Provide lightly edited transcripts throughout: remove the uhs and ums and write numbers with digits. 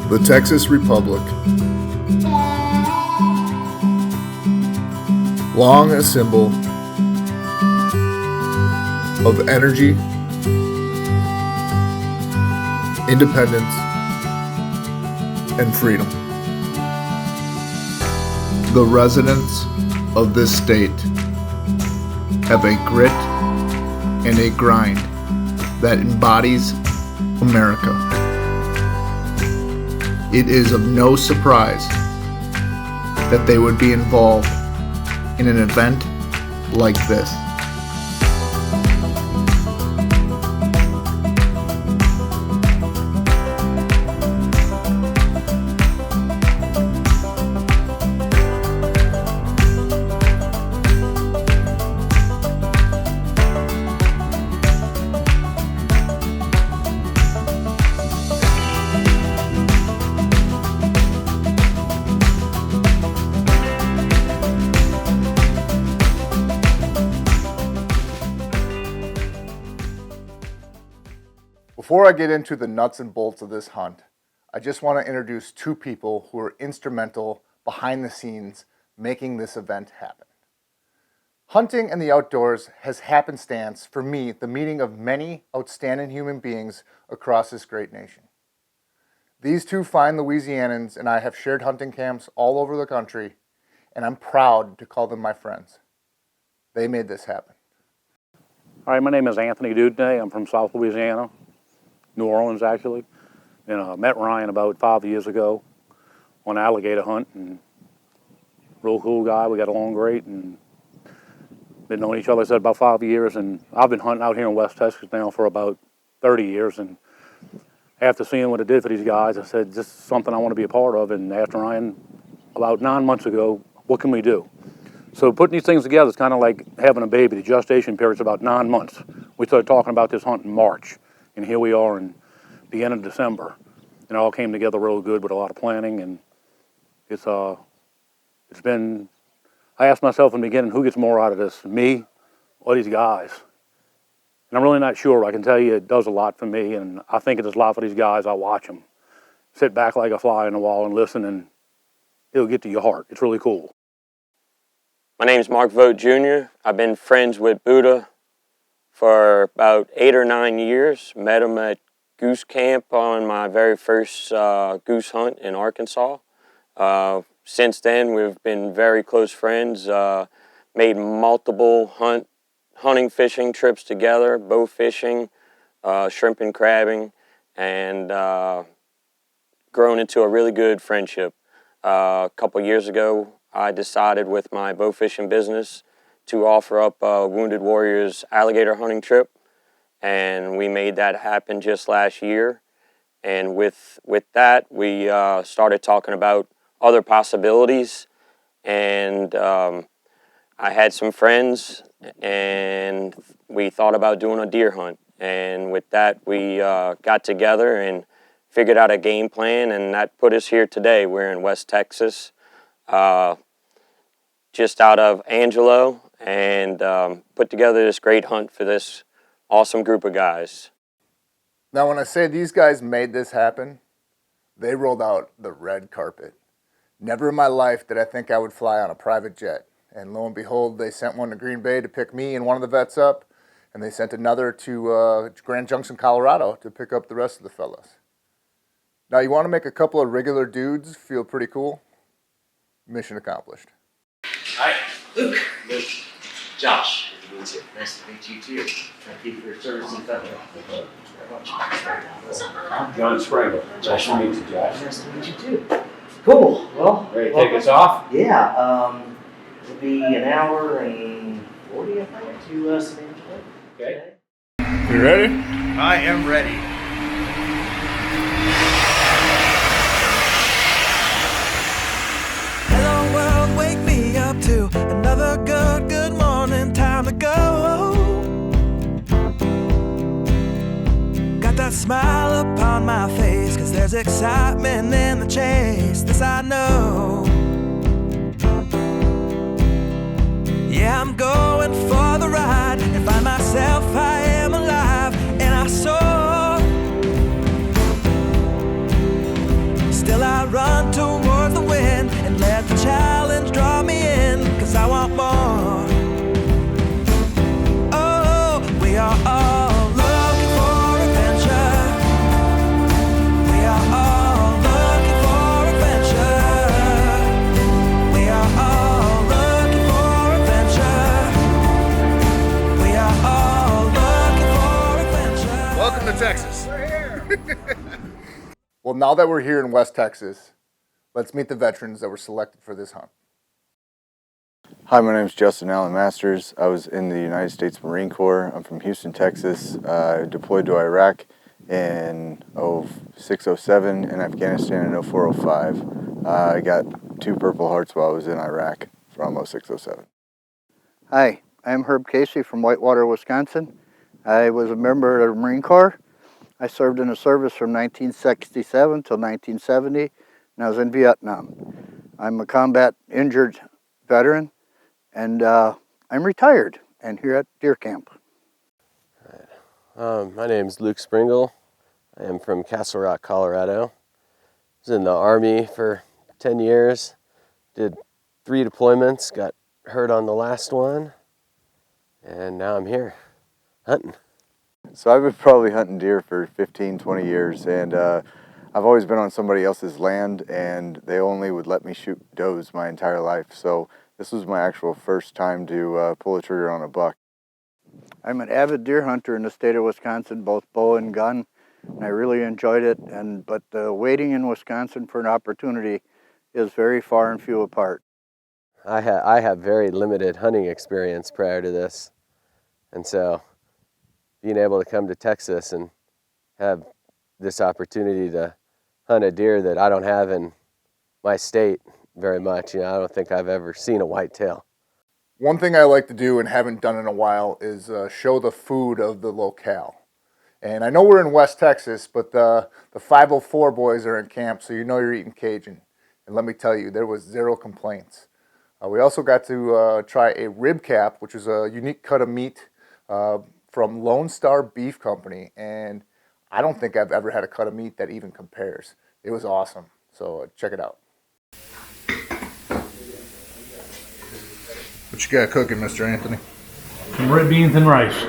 The Texas Republic, long a symbol of energy, independence, and freedom. The residents of this state have a grit and a grind that embodies America. It is of no surprise that they would be involved in an event like this. Before I get into the nuts and bolts of this hunt, I just want to introduce two people who are instrumental behind the scenes making this event happen. Hunting in the outdoors has happenstance for me the meeting of many outstanding human beings across this great nation. These two fine Louisianans and I have shared hunting camps all over the country, and I'm proud to call them my friends. They made this happen. All right, my name is Anthony Dudney. I'm from South Louisiana. New Orleans, actually, and I met Ryan about 5 years ago on an alligator hunt, and real cool guy. We got along great, and been knowing each other, I said, about 5 years, and I've been hunting out here in West Texas now for about 30 years, and after seeing what it did for these guys, I said, this is something I want to be a part of, and after Ryan, about 9 months ago, what can we do? So putting these things together is kind of like having a baby. The gestation period's about 9 months. We started talking about this hunt in March. And here we are in the end of December. And it all came together real good with a lot of planning. And it's been, I asked myself in the beginning, who gets more out of this, me or these guys? And I'm really not sure. I can tell you it does a lot for me. And I think it does a lot for these guys. I watch them sit back like a fly on the wall and listen, and it'll get to your heart. It's really cool. My name's Mark Vogt Jr. I've been friends with Buddha for about 8 or 9 years. Met him at goose camp on my very first goose hunt in Arkansas. Since then, we've been very close friends, made multiple hunting, fishing trips together, bow fishing, shrimp and crabbing, and grown into a really good friendship. A couple years ago, I decided with my bow fishing business to offer up Wounded Warriors alligator hunting trip, and we made that happen just last year. And with that, we started talking about other possibilities, and I had some friends, and we thought about doing a deer hunt. And with that, we got together and figured out a game plan, and that put us here today. We're in West Texas, just out of Angelo, and put together this great hunt for this awesome group of guys. Now, when I say these guys made this happen, they rolled out the red carpet. Never in my life did I think I would fly on a private jet. And lo and behold, they sent one to Green Bay to pick me and one of the vets up, and they sent another to Grand Junction, Colorado to pick up the rest of the fellas. Now, you want to make a couple of regular dudes feel pretty cool? Mission accomplished. Hi, Luke. Luke. Josh. Nice to meet you too. Thank you for your service and fellowship. I'm John Springer. Nice to meet you, Josh. Nice to meet you too. Cool. Well, Ready to take us off? Yeah. It'll be an hour and 40, I think, to San Angelo. Okay. You ready? I am ready. Hello world, wake me up to another good morning, time to go. Got that smile upon my face, 'cause there's excitement in the chase, this I know. Yeah, I'm going for the ride and find myself, I am alive, and I soar. Well, now that we're here in West Texas, let's meet the veterans that were selected for this hunt. Hi, my name is Justin Allen Masters. I was in the United States Marine Corps. I'm from Houston, Texas. I deployed to Iraq in 06-07 and Afghanistan in 04-05. I got 2 Purple Hearts while I was in Iraq from 06-07. Hi, I'm Herb Casey from Whitewater, Wisconsin. I was a member of the Marine Corps. I served in the service from 1967 till 1970, and I was in Vietnam. I'm a combat injured veteran, and I'm retired and here at deer camp. My name is Luke Springle. I am from Castle Rock, Colorado. I was in the Army for 10 years, did 3 deployments, got hurt on the last one, and now I'm here hunting. So I've been probably hunting deer for 15, 20 years, and I've always been on somebody else's land, and they only would let me shoot does my entire life. So this was my actual first time to pull the trigger on a buck. I'm an avid deer hunter in the state of Wisconsin, both bow and gun, and I really enjoyed it. But waiting in Wisconsin for an opportunity is very far and few apart. I have very limited hunting experience prior to this, and so being able to come to Texas and have this opportunity to hunt a deer that I don't have in my state very much. I don't think I've ever seen a whitetail. One thing I like to do and haven't done in a while is show the food of the locale. And I know we're in West Texas, but the 504 boys are in camp, so you know you're eating Cajun. And let me tell you, there was 0 complaints. We also got to try a rib cap, which is a unique cut of meat from Lone Star Beef Company, and I don't think I've ever had a cut of meat that even compares. It was awesome, so check it out. What you got cooking, Mr. Anthony? Some red beans and rice.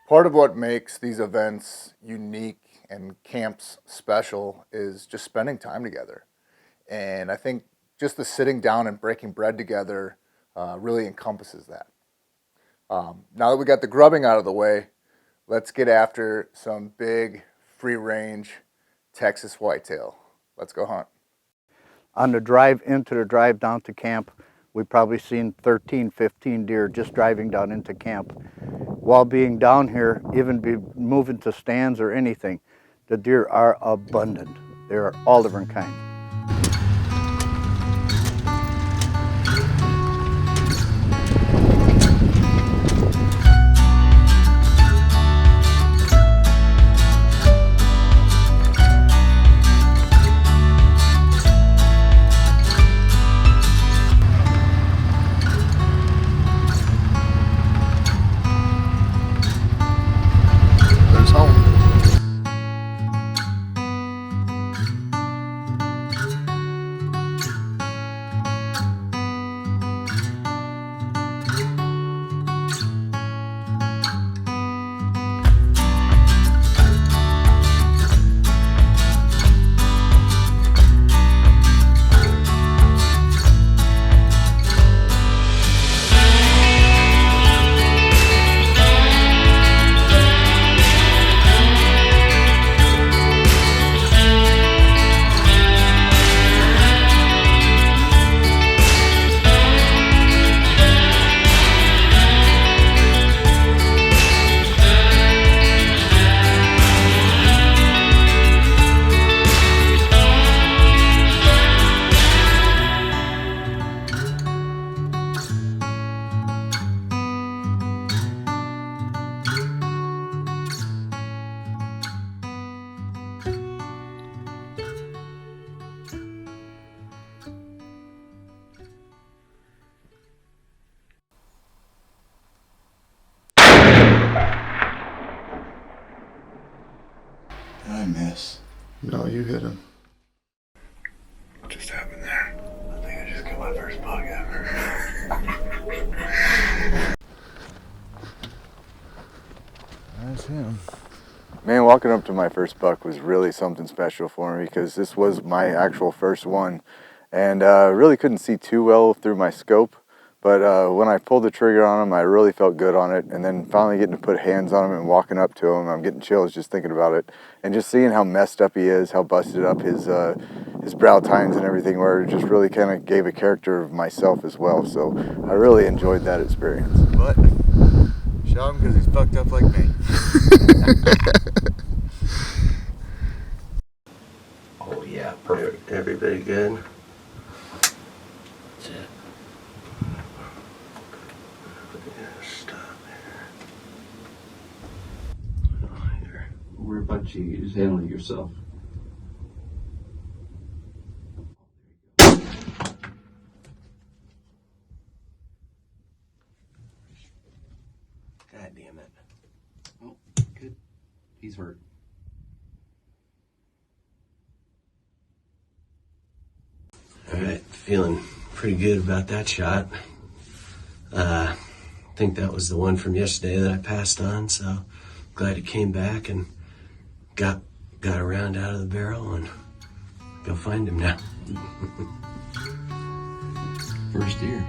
Part of what makes these events unique and camps special is just spending time together. And I think just the sitting down and breaking bread together really encompasses that. Now that we got the grubbing out of the way, let's get after some big free-range Texas whitetail. Let's go hunt. On the drive into the drive down to camp, we've probably seen 13, 15 deer just driving down into camp. While being down here, even be moving to stands or anything, the deer are abundant. There are all different kinds. No, you hit him. What just happened there? I think I just got my first bug ever. That's him. Man, walking up to my first buck was really something special for me because this was my actual first one. And really couldn't see too well through my scope. But when I pulled the trigger on him, I really felt good on it. And then finally getting to put hands on him and walking up to him, I'm getting chills just thinking about it. And just seeing how messed up he is, how busted up his brow tines and everything were, just really kind of gave a character of myself as well. So I really enjoyed that experience. But shot him because he's fucked up like me. Oh yeah, perfect. Everybody good? That's it. Stop here. Worry about you. Just handle it yourself. God damn it. Oh, good. He's hurt. All right, feeling pretty good about that shot. I think that was the one from yesterday that I passed on, so glad it came back and got a round out of the barrel and go find him now. First deer.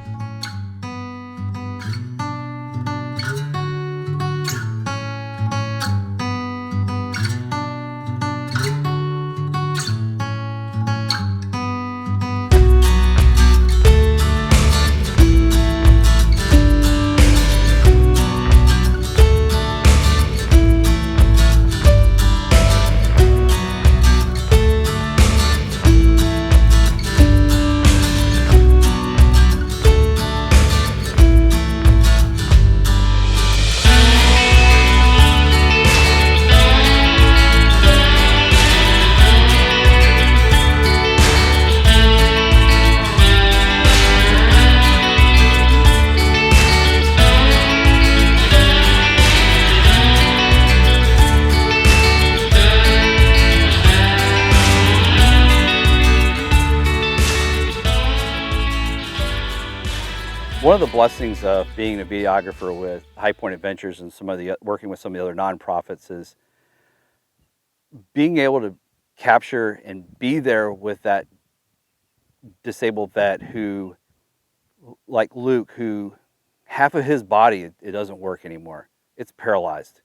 One of the blessings of being a videographer with High Point Adventures and working with some of the other nonprofits is being able to capture and be there with that disabled vet who, like Luke, who half of his body, it doesn't work anymore. It's paralyzed.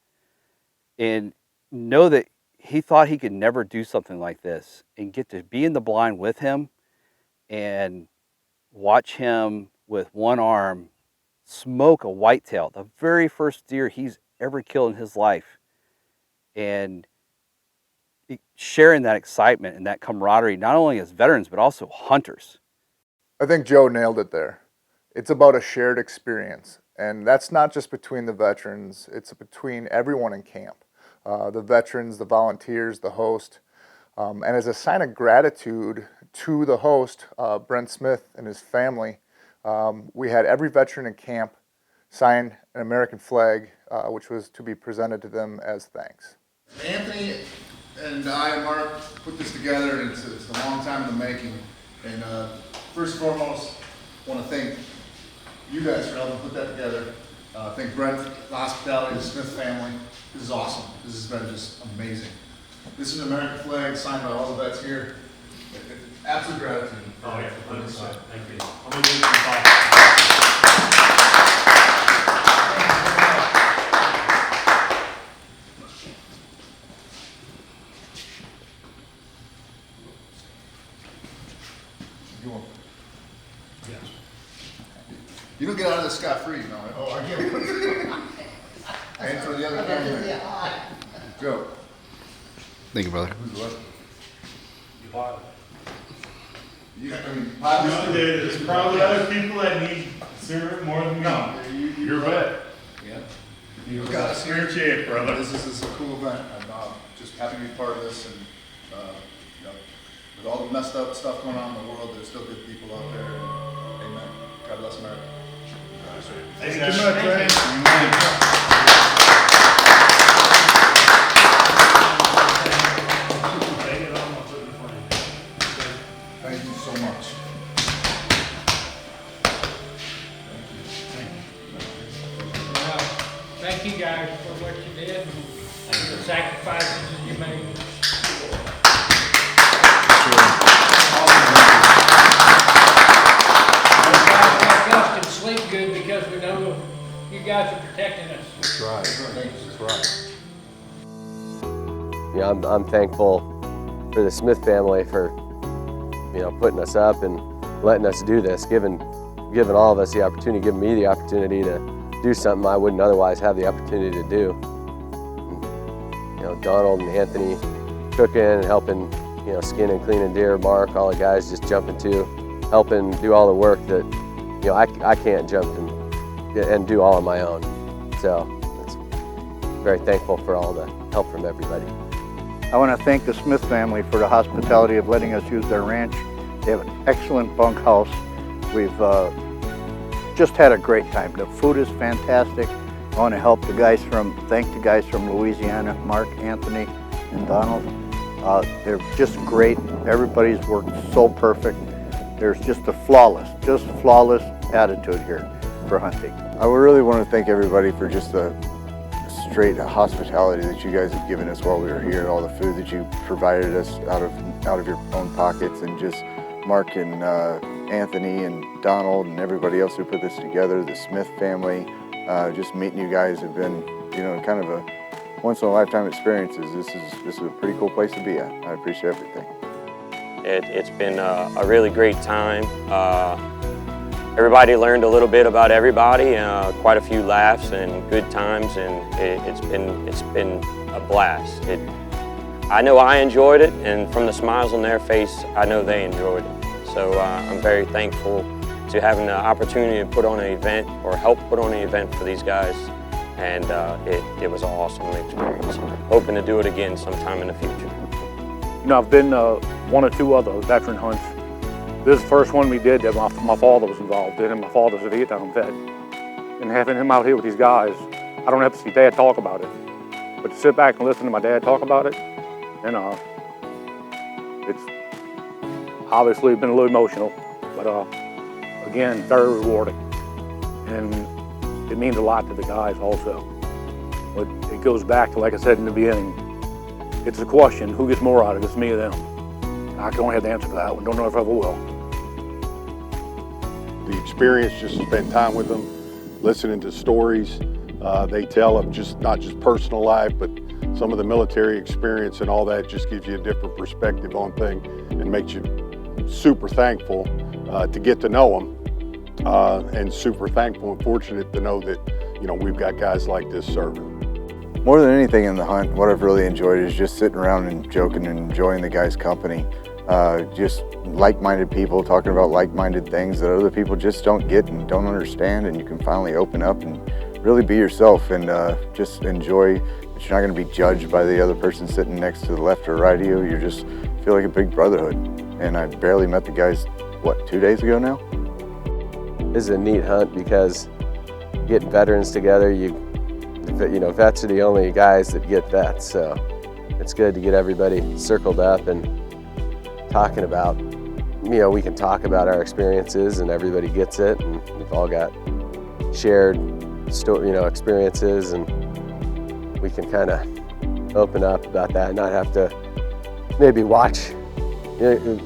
And know that he thought he could never do something like this, and get to be in the blind with him and watch him with one arm smoke a whitetail, the very first deer he's ever killed in his life, and sharing that excitement and that camaraderie, not only as veterans, but also hunters. I think Joe nailed it there. It's about a shared experience. And that's not just between the veterans, it's between everyone in camp. The veterans, the volunteers, the host. And as a sign of gratitude to the host, Brent Smith and his family, we had every veteran in camp sign an American flag, which was to be presented to them as thanks. Anthony and I and Mark put this together, and it's a long time in the making. And first and foremost, I want to thank you guys for helping put that together. Thank Brent, the hospitality, the Smith family. This is awesome. This has been just amazing. This is an American flag signed by all the vets here. Absolute gratitude. Oh yeah, 100%. Thank you. I'm gonna You don't get out of this scot-free, you know. Oh, I get it. And for the other camera. Joe. Thank you, brother. Who's what? You bought it. There's probably other people that need syrup more than me. No, You're a vet. Yeah. You got a spirit shape, brother. This is a cool event. I'm just happy to be part of this, and you know, with all the messed up stuff going on in the world, there's still good people out there. And amen. God bless America. Thanks, Thank you guys. much, Take it on. thank you guys for what you did and the sacrifices you made. Guys like us can sleep good because we know you guys are protecting us. That's right. That's right. You know, I'm thankful for the Smith family for, you know, putting us up and letting us do this, giving all of us the opportunity, giving me the opportunity to do something I wouldn't otherwise have the opportunity to do. You know, Donald and Anthony cooking and helping, you know, skinning and cleaning deer, Mark, all the guys just jumping to, helping do all the work that, you know, I can't jump and do all on my own. So it's very thankful for all the help from everybody. I want to thank the Smith family for the hospitality of letting us use their ranch. They have an excellent bunkhouse. We've just had a great time. The food is fantastic. I want to thank the guys from Louisiana, Mark, Anthony, and Donald. They're just great. Everybody's worked so perfect. There's just a flawless attitude here for hunting. I would really want to thank everybody for just the straight hospitality that you guys have given us while we were here, all the food that you provided us out of your own pockets, and just Mark and Anthony and Donald and everybody else who put this together, the Smith family. Just meeting you guys have been, you know, kind of a once-in-a-lifetime experiences. This is a pretty cool place to be at. I appreciate everything. It's been a really great time. Everybody learned a little bit about everybody, quite a few laughs and good times, and it's been a blast. I know I enjoyed it, and from the smiles on their face, I know they enjoyed it. So I'm very thankful to having the opportunity to put on an event or help put on an event for these guys, and it was an awesome experience. Hoping to do it again sometime in the future. You know, I've been one or two other veteran hunts. This is the first one we did that my father was involved in, and my father's a Vietnam vet. And having him out here with these guys, I don't have to see Dad talk about it, but to sit back and listen to my dad talk about it, and it's obviously been a little emotional, but again, very rewarding. And it means a lot to the guys also. But it goes back to, like I said in the beginning, it's a question, who gets more out of this, me or them? I don't have the answer for that one, don't know if I ever will. The experience, just to spend time with them, listening to stories they tell of not just personal life, but some of the military experience and all that just gives you a different perspective on things and makes you super thankful to get to know them, and super thankful and fortunate to know that, you know, we've got guys like this serving. More than anything in the hunt, what I've really enjoyed is just sitting around and joking and enjoying the guys' company. Just like-minded people talking about like-minded things that other people just don't get and don't understand, and you can finally open up and really be yourself and just enjoy that you're not going to be judged by the other person sitting next to the left or right of you. You just feel like a big brotherhood. And I barely met the guys, what, 2 days ago now? This is a neat hunt because getting veterans together, you know, vets are the only guys that get vets, so it's good to get everybody circled up and talking about, you know, we can talk about our experiences and everybody gets it, and we've all got shared experiences, and we can kind of open up about that and not have to maybe watch. You know,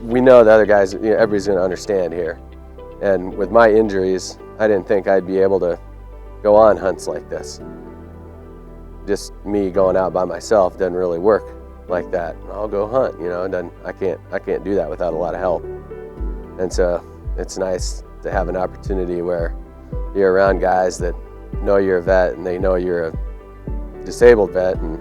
we know the other guys, you know, everybody's going to understand here. And with my injuries, I didn't think I'd be able to go on hunts like this. Just me going out by myself doesn't really work like that. I'll go hunt, you know, and I can't do that without a lot of help. And so it's nice to have an opportunity where you're around guys that know you're a vet and they know you're a disabled vet, and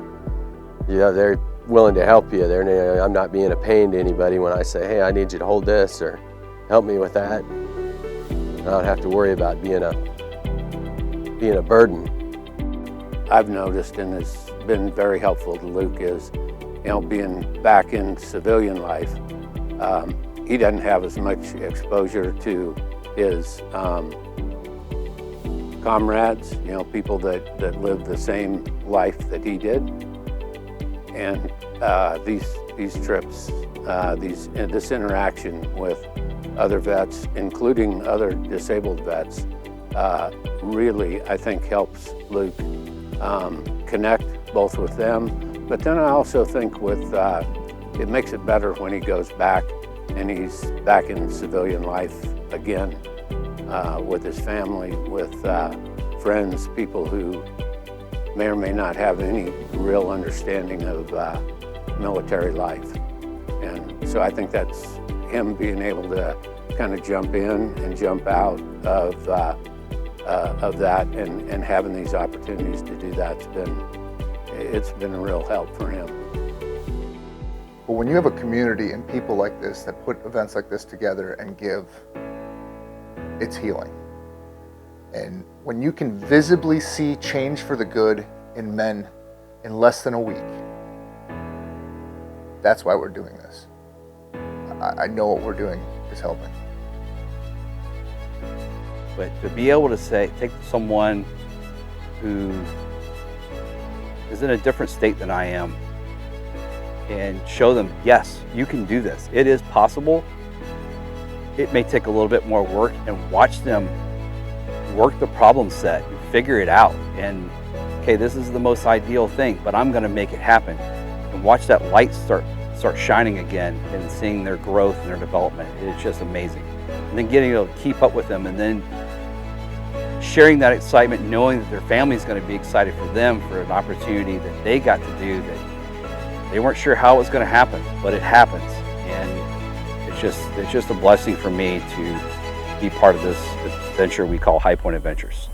you know, they're willing to help you. I'm not being a pain to anybody when I say, hey, I need you to hold this or help me with that. I don't have to worry about being a burden. I've noticed, and it's been very helpful to Luke, is, you know, being back in civilian life, he doesn't have as much exposure to his comrades, you know, people that live the same life that he did. And these trips, this interaction with other vets, including other disabled vets, really, I think, helps Luke connect both with them, but then I also think it makes it better when he goes back and he's back in civilian life again, with his family, with friends, people who may or may not have any real understanding of military life. And so I think that's him being able to kind of jump in and jump out of that and having these opportunities to do that. It's been a real help for him. But when you have a community and people like this that put events like this together and give, it's healing. And when you can visibly see change for the good in men in less than a week, that's why we're doing this. I know what we're doing is helping. But to be able to take someone who is in a different state than I am and show them, yes, you can do this. It is possible. It may take a little bit more work, and watch them work the problem set and figure it out. And okay, this is the most ideal thing, but I'm going to make it happen. And watch that light start shining again and seeing their growth and their development. It's just amazing. And then getting able to keep up with them, and then sharing that excitement, knowing that their family's going to be excited for them for an opportunity that they got to do that they weren't sure how it was going to happen, but it happens. And it's just a blessing for me to be part of this adventure we call High Point Adventures.